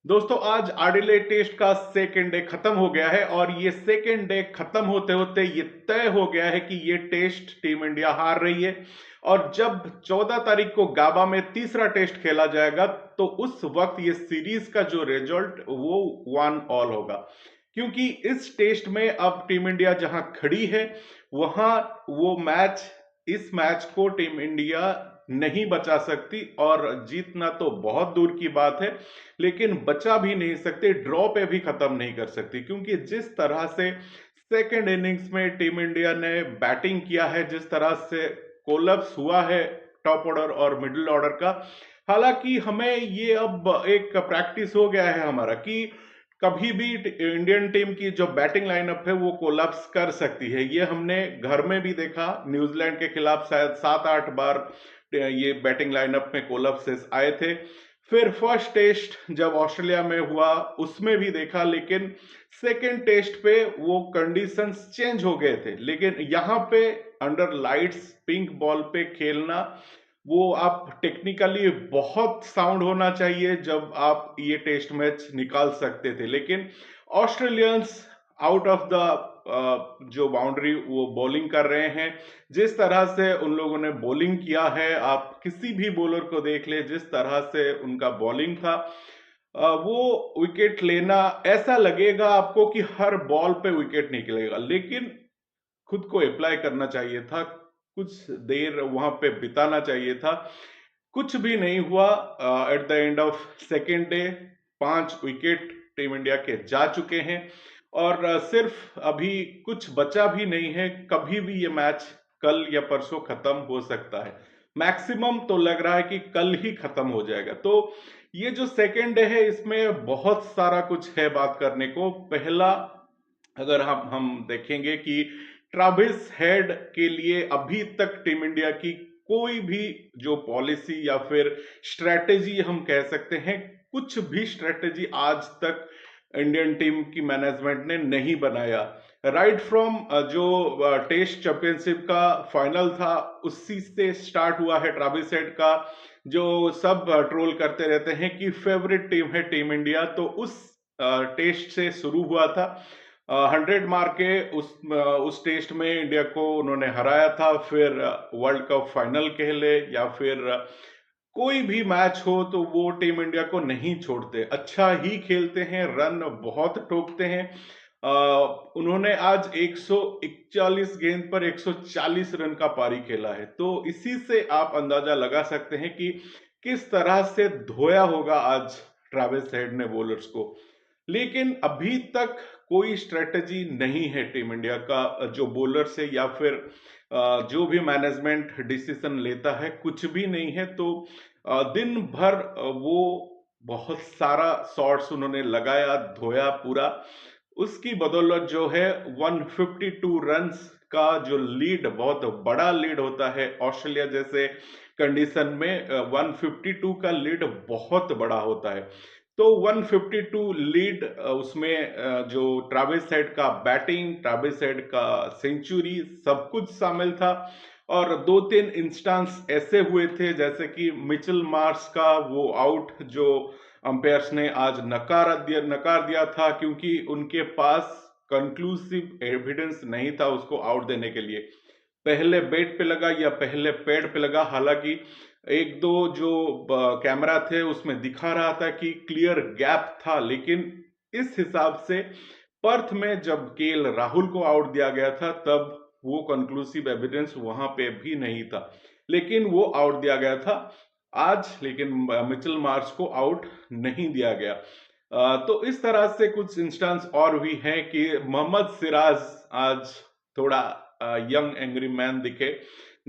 दोस्तों आज Adelaide test का सेकेंड डे खत्म हो गया है और ये सेकेंड डे खत्म होते होते ये तय हो गया है कि ये टेस्ट टीम इंडिया हार रही है। और जब 14 तारीख को गाबा में तीसरा टेस्ट खेला जाएगा तो उस वक्त ये सीरीज का जो रिजल्ट वो 1-1 होगा, क्योंकि इस टेस्ट में अब टीम इंडिया जहां खड़ी है वहां वो मैच इस मैच को टीम इंडिया नहीं बचा सकती और जीतना तो बहुत दूर की बात है, लेकिन बचा भी नहीं सकते, ड्रॉ पे भी खत्म नहीं कर सकती। क्योंकि जिस तरह से सेकेंड इनिंग्स में टीम इंडिया ने बैटिंग किया है, जिस तरह से कोलैप्स हुआ है टॉप ऑर्डर और मिडिल ऑर्डर का, हालांकि हमें ये अब एक प्रैक्टिस हो गया है हमारा कि कभी भी इंडियन टीम की जो बैटिंग लाइनअप है वो कोलैप्स कर सकती है। ये हमने घर में भी देखा, न्यूजीलैंड के खिलाफ शायद 7-8 बार ये बैटिंग लाइनअप में कोलैप्सेस आए थे। फिर फर्स्ट टेस्ट जब ऑस्ट्रेलिया में हुआ उसमें भी देखा, लेकिन सेकेंड टेस्ट पे वो कंडीशंस चेंज हो गए थे। लेकिन यहाँ पे अंडर लाइट्स पिंक बॉल पे खेलना, वो आप टेक्निकली बहुत साउंड होना चाहिए जब आप ये टेस्ट मैच निकाल सकते थे। लेकिन ऑस्ट्रेलियंस आउट ऑफ द जो बाउंड्री वो बॉलिंग कर रहे हैं, जिस तरह से उन लोगों ने बॉलिंग किया है, आप किसी भी बॉलर को देख ले जिस तरह से उनका बॉलिंग था, वो विकेट लेना ऐसा लगेगा आपको कि हर बॉल पे विकेट निकलेगा। लेकिन खुद को अप्लाई करना चाहिए था, कुछ देर वहां पे बिताना चाहिए था, कुछ भी नहीं हुआ। At the end of second day 5 wicket team India के जा चुके हैं और सिर्फ अभी कुछ बचा भी नहीं है। कभी भी ये मैच कल या परसों खत्म हो सकता है, मैक्सिमम तो लग रहा है कि कल ही खत्म हो जाएगा। तो ये जो सेकेंड डे है इसमें बहुत सारा कुछ है बात करने को। पहला, अगर हम देखेंगे कि ट्रेविस हेड के लिए अभी तक टीम इंडिया की कोई भी जो पॉलिसी या फिर स्ट्रेटेजी हम कह सकते हैं, कुछ भी स्ट्रेटेजी आज तक इंडियन टीम की मैनेजमेंट ने नहीं बनाया। राइट फ्रॉम जो टेस्ट चैंपियनशिप का फाइनल था उसी से स्टार्ट हुआ है ट्रेविस हेड का, जो सब ट्रोल करते रहते हैं कि फेवरेट टीम है टीम इंडिया, तो उस टेस्ट से शुरू हुआ था। 100 मार के उस टेस्ट में इंडिया को उन्होंने हराया था। फिर वर्ल्ड कप फाइनल कह ले या फिर कोई भी मैच हो तो वो टीम इंडिया को नहीं छोड़ते, अच्छा ही खेलते हैं, रन बहुत ठोकते हैं। उन्होंने आज 141 गेंद पर 140 रन का पारी खेला है, तो इसी से आप अंदाजा लगा सकते हैं कि किस तरह से धोया होगा आज ट्रेविस हेड ने बॉलर्स को। लेकिन अभी तक कोई स्ट्रेटजी नहीं है टीम इंडिया का, जो बॉलर से या फिर जो भी मैनेजमेंट डिसीजन लेता है कुछ भी नहीं है। तो दिन भर वो बहुत सारा शॉट्स उन्होंने लगाया, धोया पूरा, उसकी बदौलत जो है 152 रन्स का जो लीड, बहुत बड़ा लीड होता है ऑस्ट्रेलिया जैसे कंडीशन में, 152 का लीड बहुत बड़ा होता है। तो 152 लीड, उसमें जो ट्रेविस हेड का बैटिंग, ट्रेविस हेड का सेंचुरी, सब कुछ शामिल था। और 2-3 इंस्टेंस ऐसे हुए थे जैसे कि मिचेल मार्श का वो आउट, जो अंपायर्स ने आज नकार दिया था, क्योंकि उनके पास कंक्लूसिव एविडेंस नहीं था उसको आउट देने के लिए। पहले बैट पे लगा या पहले पैड पे लगा, हालांकि एक दो जो कैमरा थे उसमें दिखा रहा था कि क्लियर गैप था, लेकिन इस हिसाब से पर्थ में जब केएल राहुल को आउट दिया गया था तब वो कंक्लूसिव एविडेंस वहां पे भी नहीं था, लेकिन वो आउट दिया गया था आज। लेकिन मिचेल मार्श को आउट नहीं दिया गया। तो इस तरह से कुछ इंस्टेंस और भी हैं कि मोहम्मद सिराज आज थोड़ा यंग एंग्री मैन दिखे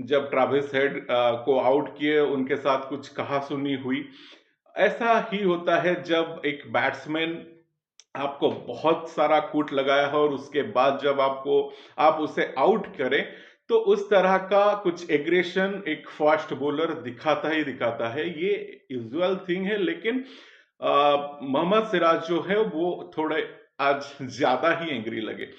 जब ट्रेविस हेड को आउट किए, उनके साथ कुछ कहा सुनी हुई। ऐसा ही होता है जब एक बैट्समैन आपको बहुत सारा कूट लगाया है और उसके बाद जब आप उसे आउट करें, तो उस तरह का कुछ एग्रेशन एक फास्ट बॉलर दिखाता ही दिखाता है, ये यूजुअल थिंग है। लेकिन मोहम्मद सिराज जो है वो थोड़े आज ज्यादा ही एंग्री लगे।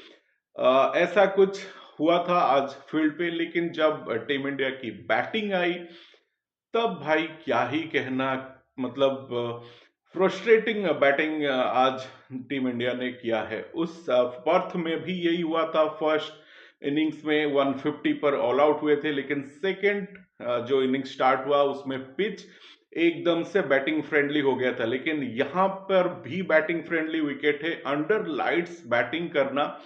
ऐसा कुछ हुआ था आज फील्ड पे। लेकिन जब टीम इंडिया की बैटिंग आई तब भाई क्या ही कहना, मतलब फ्रस्ट्रेटिंग बैटिंग आज टीम इंडिया ने किया है। उस पर्थ में भी यही हुआ था। फर्स्ट इनिंग्स में 150 पर ऑल आउट हुए थे, लेकिन सेकंड जो इनिंग स्टार्ट हुआ उसमें पिच एकदम से बैटिंग फ्रेंडली हो गया था। लेकिन यहां पर भी बैटिंग फ्रेंडली विकेट है। अंडर लाइट्स बैटिंग करना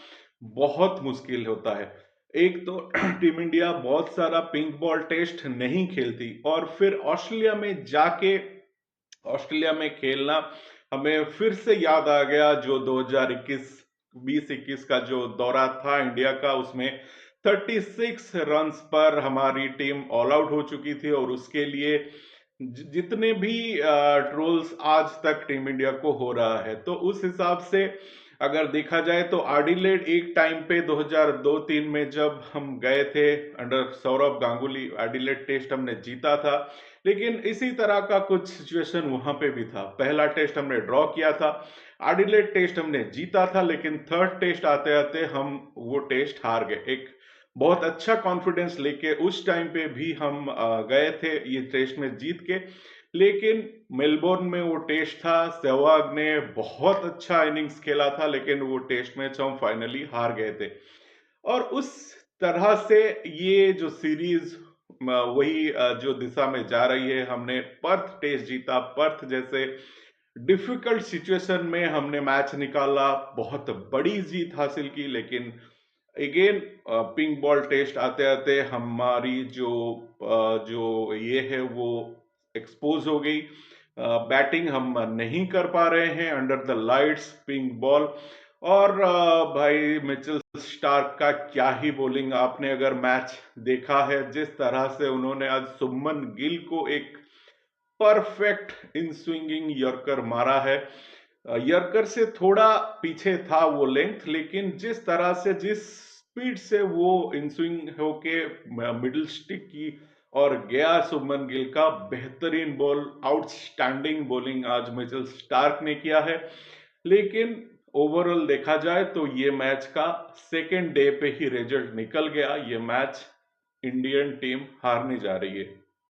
बहुत मुश्किल होता है। एक तो टीम इंडिया बहुत सारा पिंक बॉल टेस्ट नहीं खेलती, और फिर ऑस्ट्रेलिया में जाके ऑस्ट्रेलिया में खेलना हमें फिर से याद आ गया जो 2021 का जो दौरा था इंडिया का। उसमें 36 रन्स पर हमारी टीम ऑल आउट हो चुकी थी, और उसके लिए जितने भी ट्रोल्स आज तक टीम इंडिया को हो रहा है, तो उस हिसाब से अगर देखा जाए तो एडिलेड एक टाइम पे 2002-3 में जब हम गए थे under Sourav Ganguly, Adelaide test हमने जीता था। लेकिन इसी तरह का कुछ सिचुएशन वहां पे भी था। पहला टेस्ट हमने ड्रॉ किया था, एडिलेड टेस्ट हमने जीता था, लेकिन थर्ड टेस्ट आते आते हम वो टेस्ट हार गए। एक बहुत अच्छा कॉन्फिडेंस लेके उस टाइम पे भी हम गए थे ये टेस्ट में जीत के। लेकिन मेलबोर्न में वो टेस्ट था, सहवाग ने बहुत अच्छा इनिंग्स खेला था, लेकिन वो टेस्ट मैच हम फाइनली हार गए थे। और उस तरह से ये जो सीरीज वही जो दिशा में जा रही है। हमने पर्थ टेस्ट जीता, पर्थ जैसे डिफिकल्ट सिचुएशन में हमने मैच निकाला, बहुत बड़ी जीत हासिल की। लेकिन अगेन पिंक बॉल टेस्ट आते आते हमारी जो ये है वो एक्सपोज हो गई। बैटिंग हम नहीं कर पा रहे हैं under the lights, pink ball. और भाई मिचेल स्टार्क का क्या ही बॉलिंग। आपने अगर मैच देखा है, जिस तरह से उन्होंने आज सुमन गिल को एक परफेक्ट इन स्विंगिंग यॉर्कर मारा है। यॉर्कर से थोड़ा पीछे था वो लेंथ, लेकिन जिस तरह से जिस स्पीड से वो इन स्विंग होके मिडिल स्टिक की और गया सुमन गिल का बेहतरीन बॉल, आउटस्टैंडिंग बॉलिंग आज मिचेल स्टार्क ने किया है। लेकिन ओवरऑल देखा जाए तो ये मैच का सेकेंड डे पे ही रिजल्ट निकल गया। ये मैच इंडियन टीम हारने जा रही है।